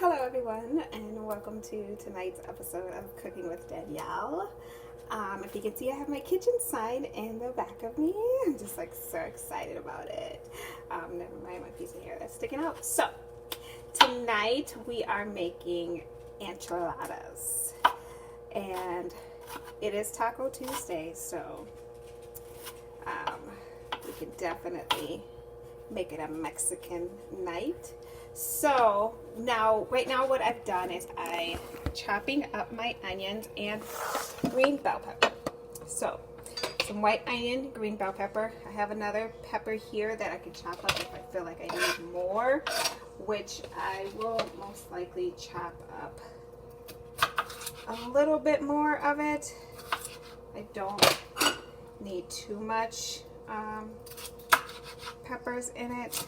Hello everyone and welcome to tonight's episode of Cooking with Danielle. If you can see, I have my kitchen sign in the back of me. I'm just like so excited about it. Never mind my piece of hair that's sticking out. So tonight we are making enchiladas and it is Taco Tuesday, so we can definitely make it a Mexican night. So right now what I've done is I'm chopping up my onions and green bell pepper. So some white onion, green bell pepper. I have another pepper here that I can chop up if I feel like I need more, which I will most likely chop up a little bit more of it. I don't need too much peppers in it.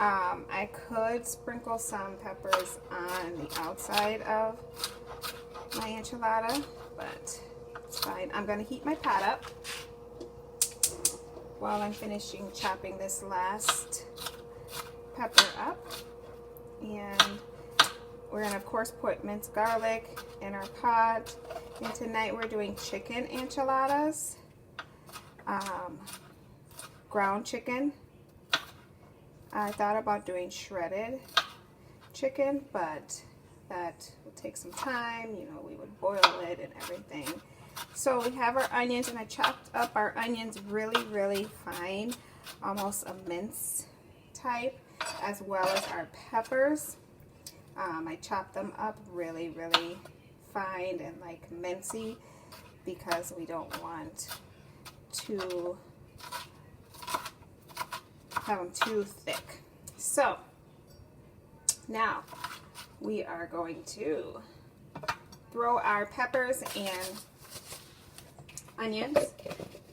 I could sprinkle some peppers on the outside of my enchilada, but it's fine. I'm going to heat my pot up while I'm finishing chopping this last pepper up. And we're going to, of course, put minced garlic in our pot. And tonight we're doing chicken enchiladas, ground chicken. I thought about doing shredded chicken, but that will take some time. You know, we would boil it and everything. So we have our onions, and I chopped up our onions really, really fine, almost a mince type, as well as our peppers. I chopped them up really, really fine and like mincy because we don't want to have them too thick. So now we are going to throw our peppers and onions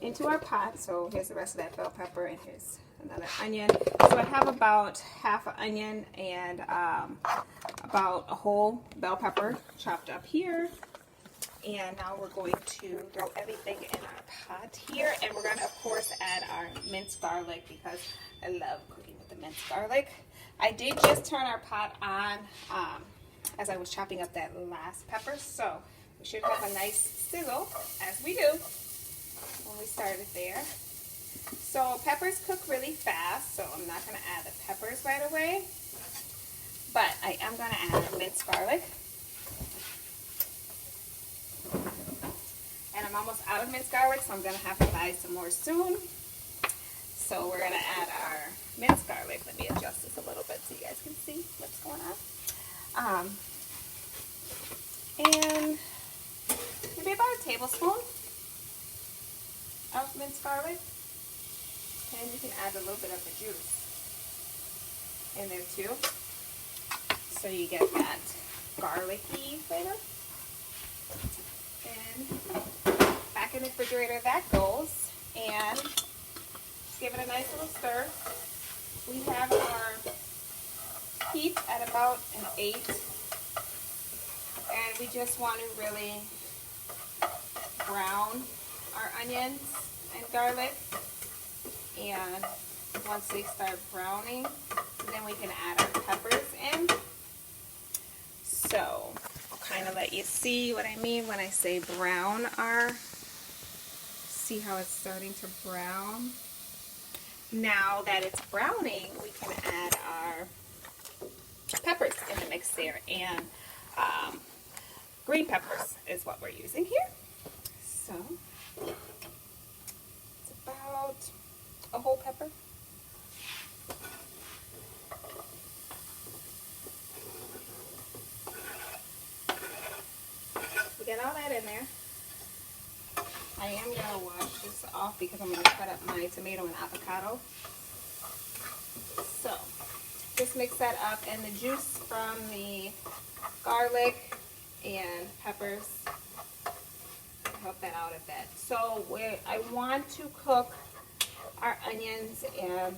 into our pot. So here's the rest of that bell pepper, and here's another onion. So I have about half an onion and about a whole bell pepper chopped up here. And now we're going to throw everything in our pot here, and we're going to, of course, add our minced garlic because I love cooking with the minced garlic. I did just turn our pot on as I was chopping up that last pepper, so we should have a nice sizzle, as we do when we started there. So peppers cook really fast, so I'm not going to add the peppers right away, but I am going to add our minced garlic. And I'm almost out of minced garlic, so I'm going to have to buy some more soon. So we're going to add our minced garlic. Let me adjust this a little bit so you guys can see what's going on. And maybe about a tablespoon of minced garlic. And you can add a little bit of the juice in there too, so you get that garlicky flavor. And back in the refrigerator that goes, and just give it a nice little stir. We have our heat at about an 8, and we just want to really brown our onions and garlic. And once they start browning, then we can add our peppers in. So I'll kind of let you see what I mean when I say brown our. See how it's starting to brown? Now that it's browning, we can add our peppers in the mix there, and green peppers is what we're using here. So it's about a whole pepper. Get all that in there. I am going to wash this off because I'm going to cut up my tomato and avocado. So just mix that up, and the juice from the garlic and peppers help that out a bit. So I want to cook our onions and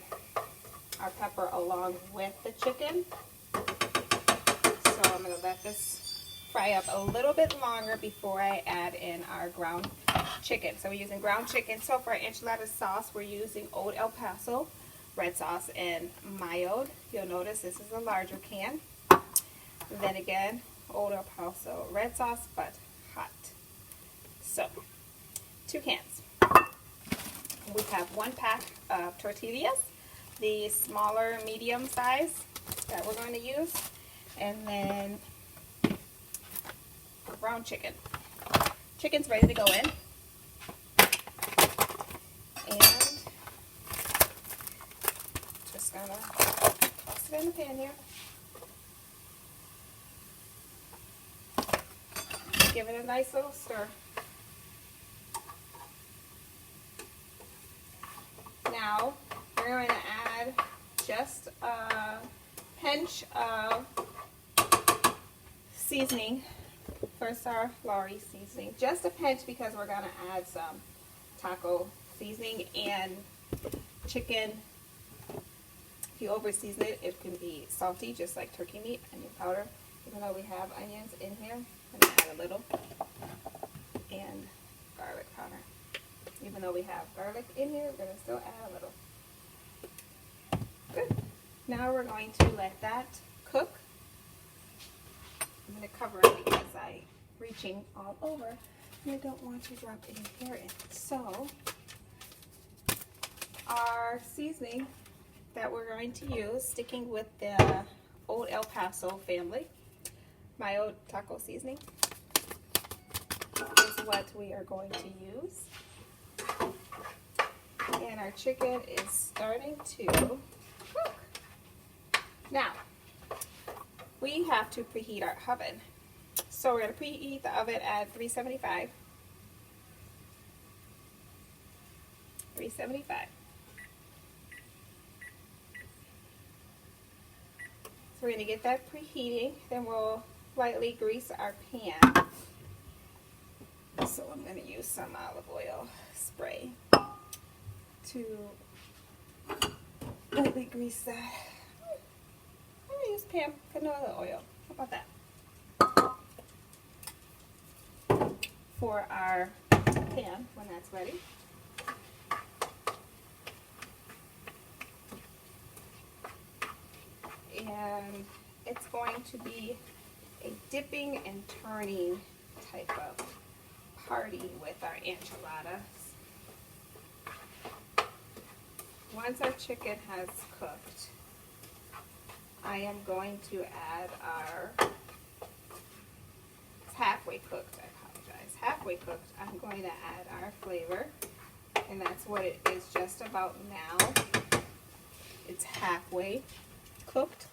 our pepper along with the chicken. So I'm going to let this fry up a little bit longer before I add in our ground chicken. So we're using ground chicken. So for our enchilada sauce, we're using Old El Paso red sauce and mild. You'll notice this is a larger can. Then again, Old El Paso red sauce, but hot. So, 2 cans. We have 1 pack of tortillas, the smaller medium size that we're going to use, and then ground chicken. Chicken's ready to go in. And just gonna toss it in the pan here. Give it a nice little stir. Now we're going to add just a pinch of seasoning. First, our Lowry seasoning. Just a pinch because we're going to add some taco seasoning and chicken. If you over season it, it can be salty, just like turkey meat. Onion powder. Even though we have onions in here, I'm going to add a little. And garlic powder. Even though we have garlic in here, we're going to still add a little. Good. Now we're going to let that cook. I'm going to cover it because I'm reaching all over and I don't want to drop any hair in. So, our seasoning that we're going to use, sticking with the Old El Paso family, my old taco seasoning, is what we are going to use. And our chicken is starting to cook. Now, we have to preheat our oven. So we're going to preheat the oven at 375. 375. So we're going to get that preheating. Then we'll lightly grease our pan. So I'm going to use some olive oil spray to lightly grease that. I'm going to use Pam canola oil. How about that? For our pan when that's ready. And it's going to be a dipping and turning type of party with our enchiladas. Once our chicken has cooked, I am going to add our, it's halfway cooked, I apologize, halfway cooked. I'm going to add our flavor, and that's what it is just about now. It's halfway cooked.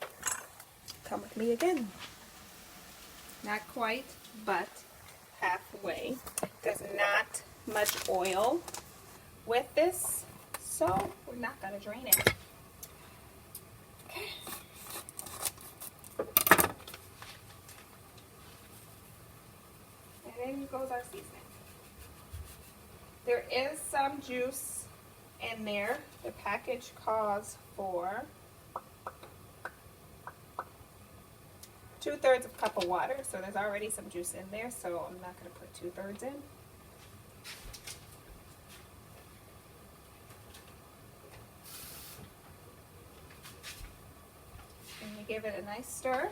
Come with me again. Not quite, but halfway. There's not much oil with this, so we're not going to drain it. Okay. And in goes our seasoning. There is some juice in there. The package calls for 2/3 cup of water, so there's already some juice in there, so I'm not going to put 2/3 in. And you give it a nice stir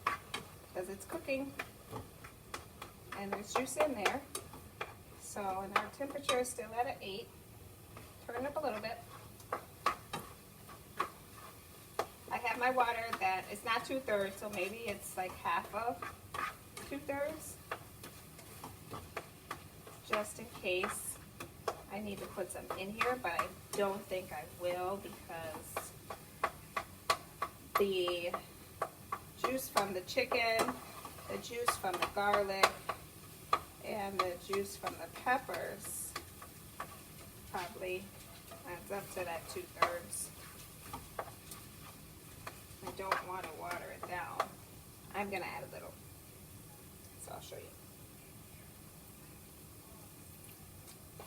because it's cooking and there's juice in there. So, and our temperature is still at an 8. Turn it up a little bit. I have my water that is not 2/3, so maybe it's like half of 2/3. Just in case I need to put some in here, but I don't think I will because the juice from the chicken, the juice from the garlic, and the juice from the peppers probably adds up to that 2/3. I don't want to water it down. I'm going to add a little. So I'll show you.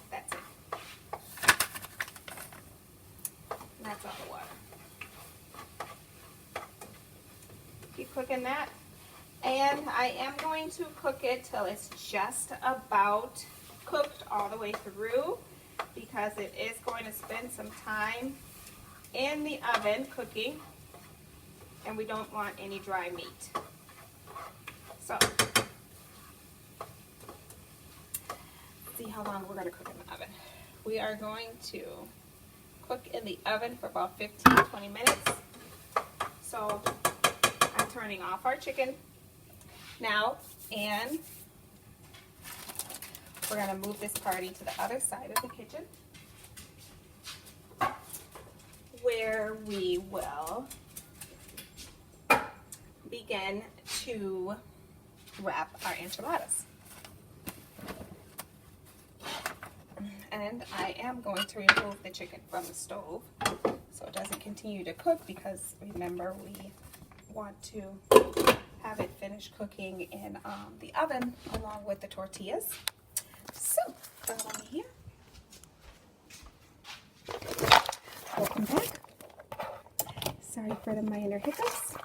That's it. And that's all the water. Keep cooking that. And I am going to cook it till it's just about cooked all the way through because it is going to spend some time in the oven cooking. and we don't want any dry meat. So, see how long we're going to cook in the oven. We are going to cook in the oven for about 15-20 minutes. So, I'm turning off our chicken now, and we're going to move this party to the other side of the kitchen, where we will begin to wrap our enchiladas. And I am going to remove the chicken from the stove so it doesn't continue to cook, because remember, we want to have it finished cooking in the oven along with the tortillas. So, put on here. Welcome back. Sorry for the minor hiccups.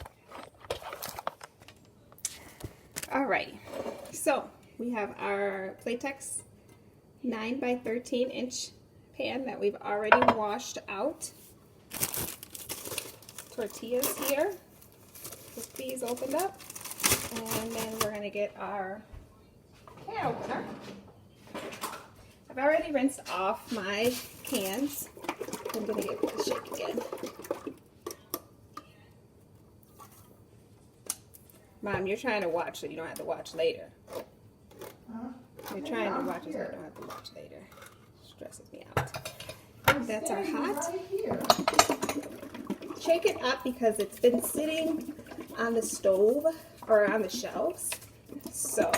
Alrighty, so we have our Playtex 9 by 13 inch pan that we've already washed out. Tortillas here with these opened up, and then we're going to get our can opener. I've already rinsed off my cans. I'm going to give it a shake again. Mom, you're trying to watch so you don't have to watch later. You're trying to watch so you don't have to watch later. Stresses me out. That's our hot. Shake it up because it's been sitting on the stove or on the shelves. So,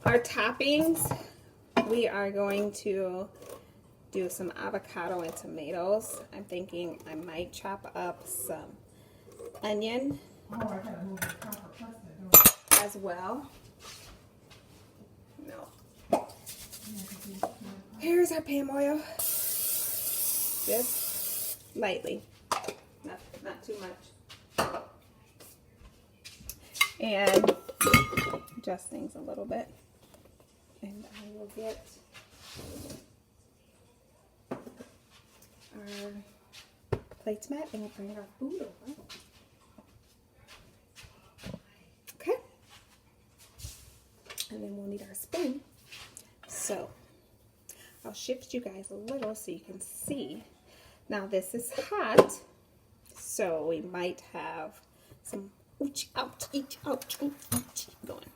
our toppings, we are going to do some avocado and tomatoes. I'm thinking I might chop up some onion as well. No. Here's our palm oil. Just lightly, not too much. And adjust things a little bit. And I will get our placemat and we'll bring our food over. Okay. And then we'll need our spoon. So I'll shift you guys a little so you can see. Now this is hot, so we might have some ouch, ouch, ouch, ouch, ouch going.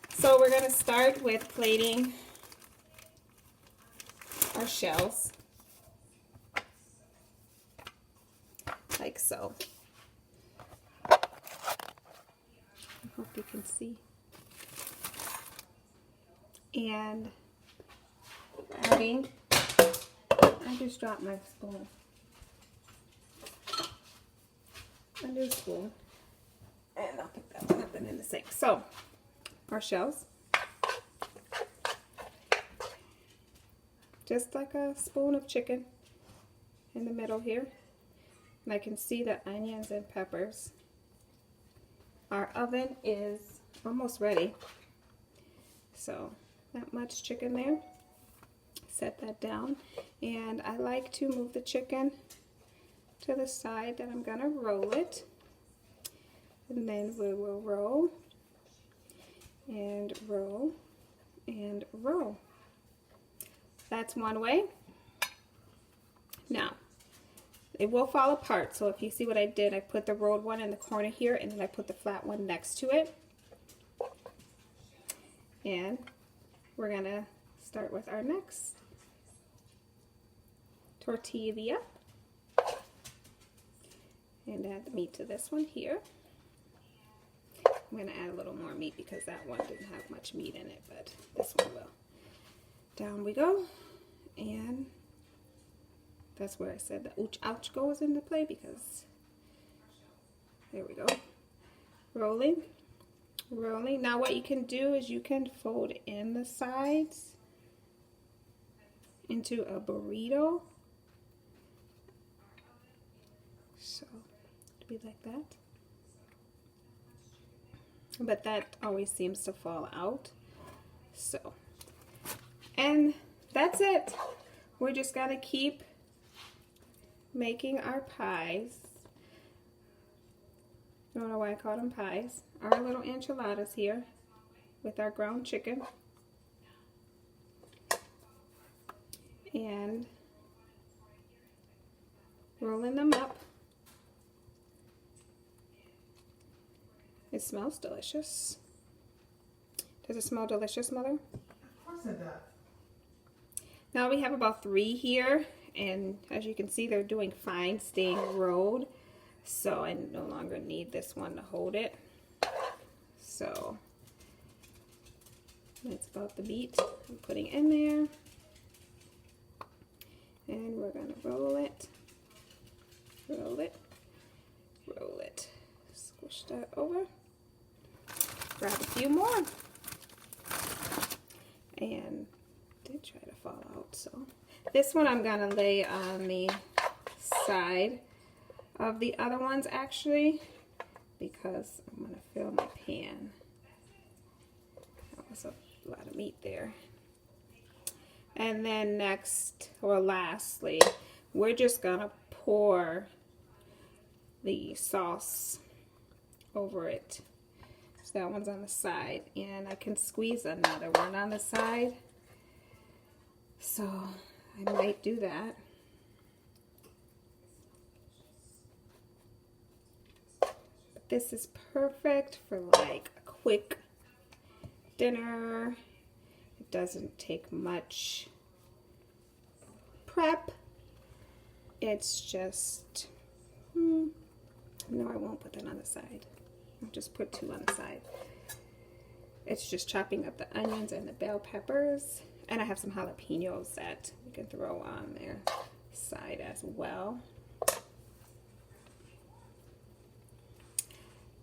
So we're going to start with plating our shells, like so. I hope you can see. And adding, I just dropped my spoon under the spoon, and I'll pick that one up and in the sink. So, our shells, just like a spoon of chicken in the middle here, and I can see the onions and peppers. Our oven is almost ready, so not much chicken there. Set that down, and I like to move the chicken to the side that I'm gonna roll it, and then we will roll and roll and roll. That's one way. Now it will fall apart, so if you see what I did, I put the rolled one in the corner here, and then I put the flat one next to it. And we're gonna start with our next tortilla and add the meat to this one here. I'm going to add a little more meat because that one didn't have much meat in it, but this one will. Down we go, and that's where I said the ouch ouch goes into play, because there we go. Rolling, rolling. Now what you can do is you can fold in the sides into a burrito. So it'd be like that. But that always seems to fall out. So, and that's it. We're just gonna keep making our pies. I don't know why I call them pies. Our little enchiladas here with our ground chicken. And rolling them up. It smells delicious. Does it smell delicious, Mother? Of course it does. Now we have about 3 here, and as you can see, they're doing fine staying rolled, so I no longer need this one to hold it. So that's about the meat I'm putting in there, and we're gonna roll it, roll it, roll it, squish that over, grab a few more, and did try to fall out. So this one I'm gonna lay on the side of the other ones actually, because I'm gonna fill my pan. That was a lot of meat there. And then next, or lastly, we're just gonna pour the sauce over it. So that one's on the side, and I can squeeze another one on the side. So I might do that. But this is perfect for like a quick dinner. It doesn't take much prep. It's just, no, I won't put that on the side. I'll just put 2 on the side. It's just chopping up the onions and the bell peppers. And I have some jalapenos that we can throw on their side as well.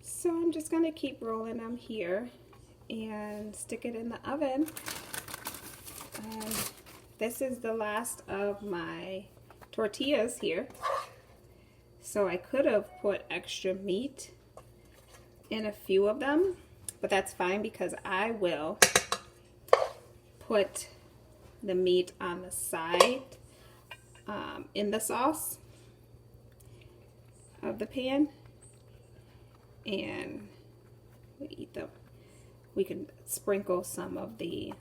So I'm just going to keep rolling them here and stick it in the oven. And this is the last of my tortillas here. So I could have put extra meat in a few of them, but that's fine because I will put the meat on the side in the sauce of the pan, and we eat them. We can sprinkle some of the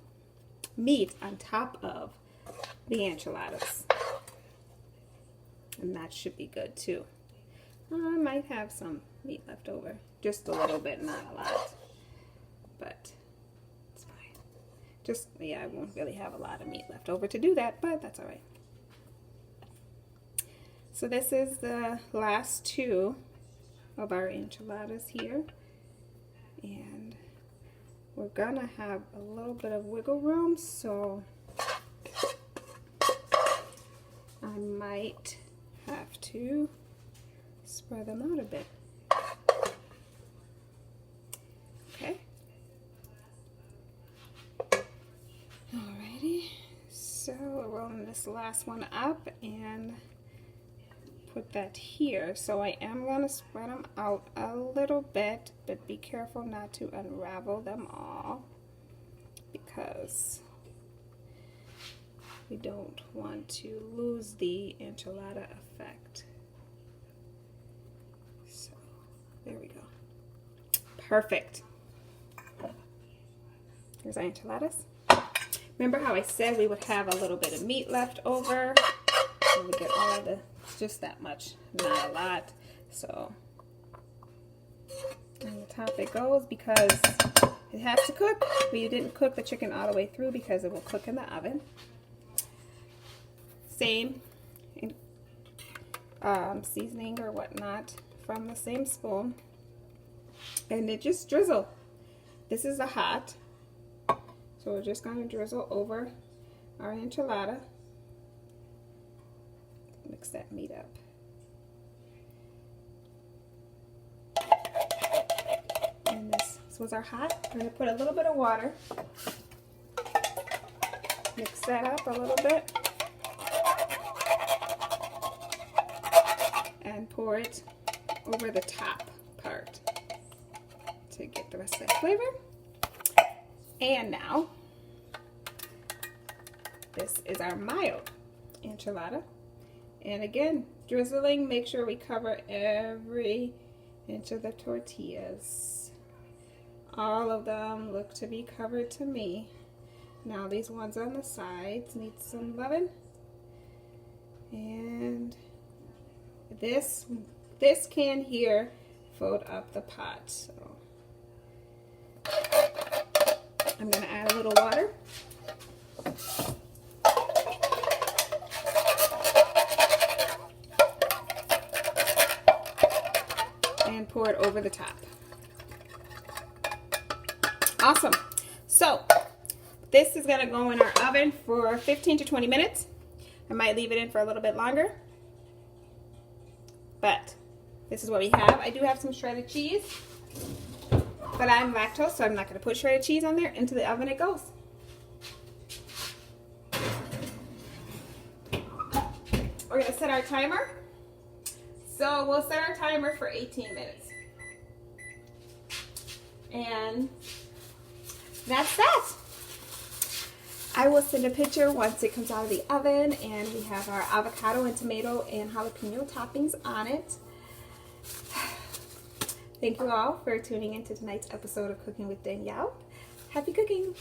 meat on top of the enchiladas, and that should be good too. I might have some meat left over, just a little bit, not a lot, but it's fine. Just, yeah, I won't really have a lot of meat left over to do that, but that's all right. So this is the last 2 of our enchiladas here, and we're gonna have a little bit of wiggle room, so I might have to spread them out a bit. Okay. Alrighty, so we're rolling this last one up and put that here. So I am going to spread them out a little bit, but be careful not to unravel them all, because we don't want to lose the enchilada effect. So there we go. Perfect. Here's our enchiladas. Remember how I said we would have a little bit of meat left over? And we get all of the, just that much, not a lot. So on the top it goes, because it has to cook. We didn't cook the chicken all the way through because it will cook in the oven. Same seasoning or whatnot from the same spoon, and it just drizzle. This is a hot, so we're just going to drizzle over our enchilada. Mix that meat up. And this was our hot. I'm going to put a little bit of water, mix that up a little bit, and pour it over the top part to get the rest of that flavor. And now, this is our mild enchilada. And again, drizzling, make sure we cover every inch of the tortillas. All of them look to be covered to me. Now these ones on the sides need some loving. And this can here fold up the pot. So I'm going to add a little water. And pour it over the top. Awesome. So this is going to go in our oven for 15 to 20 minutes. I might leave it in for a little bit longer. But this is what we have. I do have some shredded cheese. But I'm lactose, so I'm not going to put shredded cheese on there. Into the oven it goes. We're going to set our timer. So we'll set our timer for 18 minutes. And that's that. I will send a picture once it comes out of the oven, and we have our avocado and tomato and jalapeno toppings on it. Thank you all for tuning into tonight's episode of Cooking with Danielle. Happy cooking!